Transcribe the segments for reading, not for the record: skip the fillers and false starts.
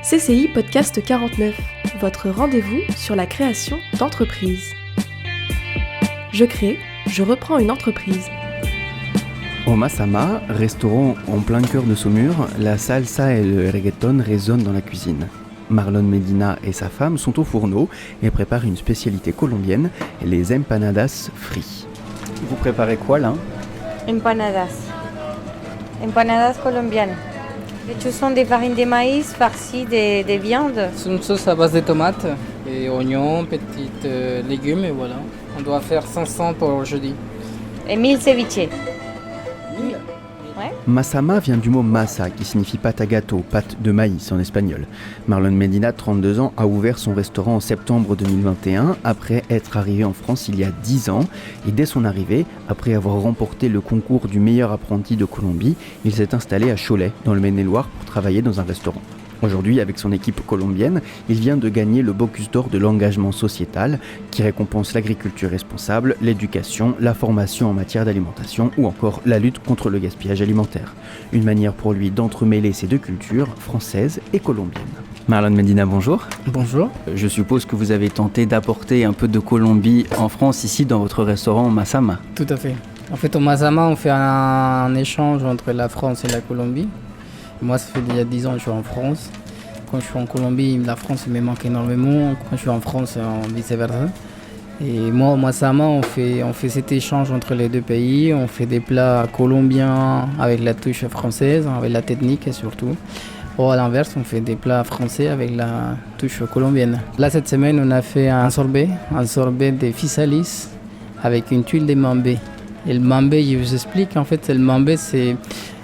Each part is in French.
CCI Podcast 49, votre rendez-vous sur la création d'entreprises. Je crée, je reprends une entreprise. Au Masama, restaurant en plein cœur de Saumur, la salsa et le reggaeton résonnent dans la cuisine. Marlon Medina et sa femme sont au fourneau et préparent une spécialité colombienne, les empanadas frites. Vous préparez quoi là ? Empanadas colombiennes. Ce sont des farines de maïs farcies de viande. C'est une sauce à base de tomates et oignons, petits légumes et voilà. On doit faire 500 pour aujourd'hui. Et 1000 ceviches. Ouais. Masama vient du mot masa qui signifie pâte à gâteau, pâte de maïs en espagnol. Marlon Medina, 32 ans, a ouvert son restaurant en septembre 2021 après être arrivé en France il y a 10 ans. Et dès son arrivée, après avoir remporté le concours du meilleur apprenti de Colombie, il s'est installé à Cholet, dans le Maine-et-Loire, pour travailler dans un restaurant. Aujourd'hui, avec son équipe colombienne, il vient de gagner le Bocuse d'Or de l'engagement sociétal qui récompense l'agriculture responsable, l'éducation, la formation en matière d'alimentation ou encore la lutte contre le gaspillage alimentaire. Une manière pour lui d'entremêler ces deux cultures, française et colombienne. Marlon Medina, bonjour. Bonjour. Je suppose que vous avez tenté d'apporter un peu de Colombie en France ici dans votre restaurant Masama. Tout à fait. En fait, au Masama, on fait un échange entre la France et la Colombie. Moi, ça fait il y a 10 ans que je suis en France. Quand je suis en Colombie, la France me manque énormément. Quand je suis en France, vice-versa. Et moi, au Masama, on fait cet échange entre les deux pays. On fait des plats colombiens avec la touche française, avec la technique surtout. Ou à l'inverse, on fait des plats français avec la touche colombienne. Là, cette semaine, on a fait un sorbet de physalis avec une tuile de mambé. Et le mambé, je vous explique, en fait, le mambé, c'est...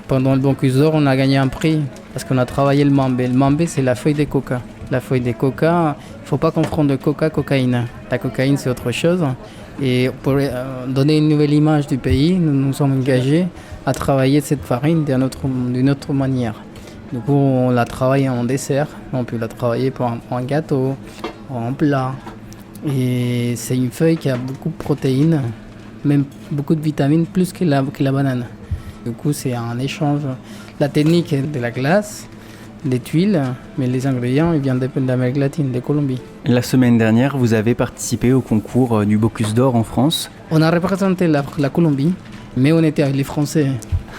Pendant le Bocuse d'Or, on a gagné un prix parce qu'on a travaillé le mambé. Le mambé, c'est la feuille de coca. La feuille de coca, il ne faut pas confondre cocaïne. La cocaïne, c'est autre chose. Et pour donner une nouvelle image du pays, nous nous sommes engagés à travailler cette farine d'une autre manière. Du coup, on l'a travaillé en dessert. On peut la travailler pour un gâteau, en plat. Et c'est une feuille qui a beaucoup de protéines, même beaucoup de vitamines, plus que la banane. Du coup, c'est un échange. La technique est de la glace, des tuiles, mais les ingrédients ils viennent d'Amérique latine, de Colombie. La semaine dernière, vous avez participé au concours du Bocuse d'Or en France. On a représenté la Colombie, mais on était avec les Français.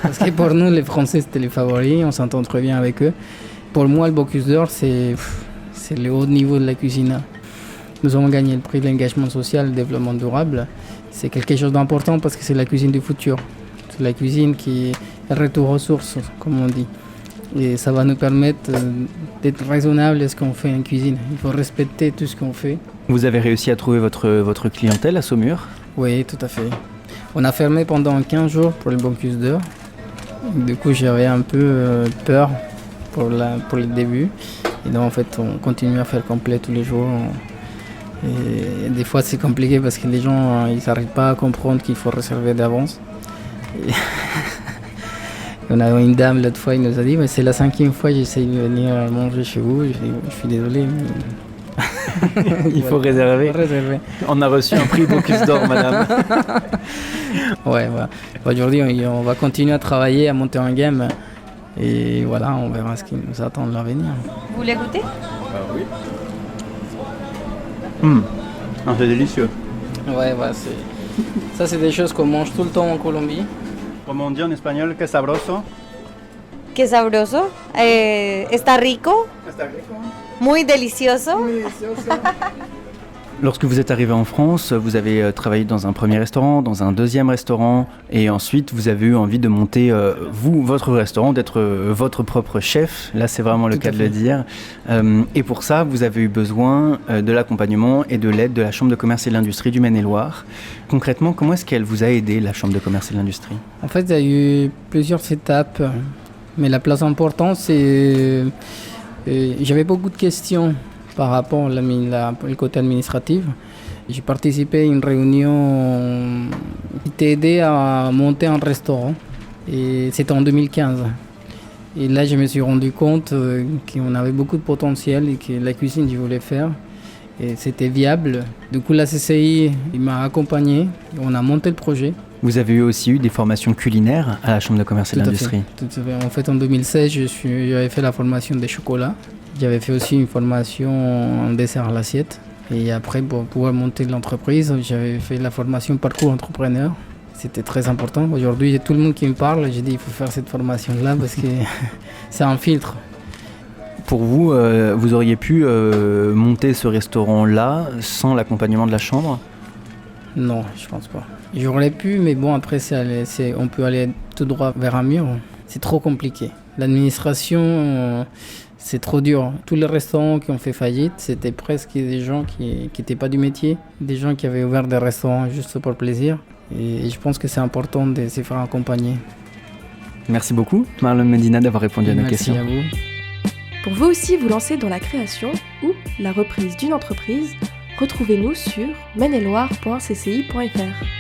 Parce que pour nous, les Français, c'était les favoris, on s'entend très bien avec eux. Pour moi, le Bocuse d'Or, c'est le haut niveau de la cuisine. Nous avons gagné le prix de l'engagement social et le développement durable. C'est quelque chose d'important parce que c'est la cuisine du futur. C'est la cuisine qui est retour aux sources, comme on dit. Et ça va nous permettre d'être raisonnable à ce qu'on fait en cuisine. Il faut respecter tout ce qu'on fait. Vous avez réussi à trouver votre clientèle à Saumur ? Oui, tout à fait. On a fermé pendant 15 jours pour le Bocuse d'Or. Du coup, j'avais un peu peur pour le début. Et donc, en fait, on continue à faire complet tous les jours. Et des fois, c'est compliqué parce que les gens ils n'arrivent pas à comprendre qu'il faut réserver d'avance. On a une dame l'autre fois, il nous a dit mais c'est la 5e fois que j'essaye de venir manger chez vous. Je suis désolé. Mais... Il faut réserver. On a reçu un prix Bocuse d'Or, madame. Ouais, voilà. Aujourd'hui, on va continuer à travailler, à monter en gamme. Et voilà, on verra ce qui nous attend de l'avenir. Vous voulez goûter ? Oui. C'est délicieux. Ouais, ça c'est des choses qu'on mange tout le temps en Colombie. Comment on dit en espagnol, que sabroso? Que sabroso. Está rico. Muy delicioso. Lorsque vous êtes arrivé en France, vous avez travaillé dans un premier restaurant, dans un deuxième restaurant, et ensuite vous avez eu envie de monter, votre restaurant, d'être votre propre chef. Là, c'est vraiment le cas de le dire. Et pour ça, vous avez eu besoin de l'accompagnement et de l'aide de la Chambre de commerce et de l'industrie du Maine-et-Loire. Concrètement, comment est-ce qu'elle vous a aidé, la Chambre de commerce et de l'industrie ? En fait, il y a eu plusieurs étapes, mais la plus importante, c'est... j'avais beaucoup de questions par rapport au côté administratif. J'ai participé à une réunion qui t'a aidé à monter un restaurant. Et c'était en 2015. Et là, je me suis rendu compte qu'on avait beaucoup de potentiel et que la cuisine, je voulais faire. Et c'était viable. Du coup, la CCI il m'a accompagné. On a monté le projet. Vous avez aussi eu des formations culinaires à la Chambre de commerce et de l'industrie. Tout à fait. En fait, en 2016, j'avais fait la formation des chocolats. J'avais fait aussi une formation en dessert à l'assiette. Et après, pour pouvoir monter l'entreprise, j'avais fait la formation parcours entrepreneur. C'était très important. Aujourd'hui, il y a tout le monde qui me parle. J'ai dit il faut faire cette formation-là parce que c'est un filtre. Pour vous, vous auriez pu monter ce restaurant-là sans l'accompagnement de la chambre ? Non, je pense pas. J'aurais pu, mais bon, après, on peut aller tout droit vers un mur. C'est trop compliqué. L'administration, c'est trop dur. Tous les restaurants qui ont fait faillite, c'était presque des gens qui n'étaient pas du métier, des gens qui avaient ouvert des restaurants juste pour le plaisir. Et je pense que c'est important de se faire accompagner. Merci beaucoup, Marlon Medina, d'avoir répondu à nos questions. Merci à vous. Pour vous aussi vous lancer dans la création ou la reprise d'une entreprise, retrouvez-nous sur maine-et-loire.cci.fr.